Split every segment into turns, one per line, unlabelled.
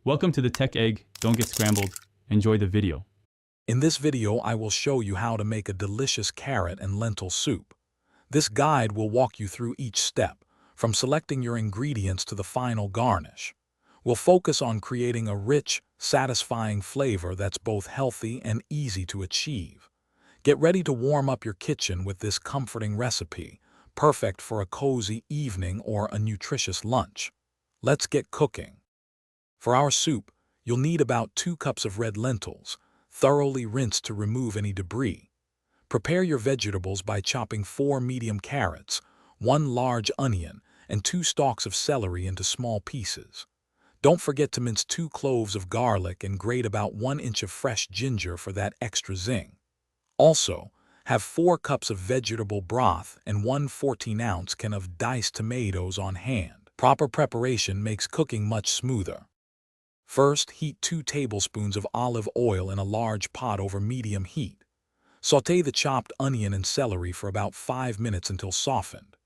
Welcome to the Tech Egg. Don't get scrambled. Enjoy the video.
In this video, I will show you how to make a delicious carrot and lentil soup. This guide will walk you through each step, from selecting your ingredients to the final garnish. We'll focus on creating a rich, satisfying flavor that's both healthy and easy to achieve. Get ready to warm up your kitchen with this comforting recipe, perfect for a cozy evening or a nutritious lunch. Let's get cooking. For our soup, you'll need about 2 cups of red lentils, thoroughly rinsed to remove any debris. Prepare your vegetables by chopping 4 medium carrots, 1 large onion, and 2 stalks of celery into small pieces. Don't forget to mince 2 cloves of garlic and grate about 1 inch of fresh ginger for that extra zing. Also, have 4 cups of vegetable broth and 1 14-ounce can of diced tomatoes on hand. Proper preparation makes cooking much smoother. First, heat 2 tablespoons of olive oil in a large pot over medium heat. Sauté the chopped onion and celery for about 5 minutes until softened.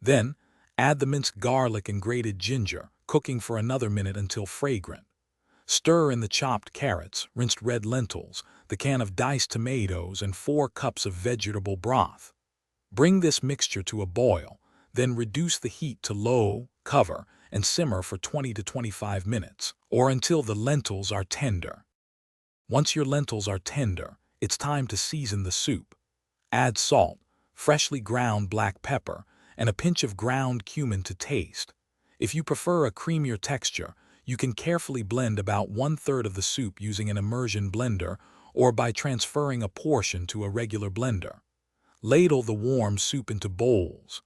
Then, add the minced garlic and grated ginger, cooking for another minute until fragrant. Stir in the chopped carrots, rinsed red lentils, the can of diced tomatoes, and 4 cups of vegetable broth. Bring this mixture to a boil, then reduce the heat to low, cover, and simmer for 20 to 25 minutes, or until the lentils are tender. Once your lentils are tender, it's time to season the soup. Add salt, freshly ground black pepper, and a pinch of ground cumin to taste. If you prefer a creamier texture, you can carefully blend about 1/3 of the soup using an immersion blender or by transferring a portion to a regular blender. Ladle the warm soup into bowls.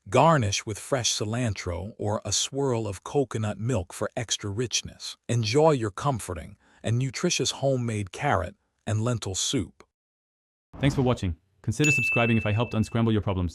Garnish with fresh cilantro or a swirl of coconut milk for extra richness. Enjoy your comforting and nutritious homemade carrot and lentil soup.
Thanks for watching. Consider subscribing if I helped unscramble your problems.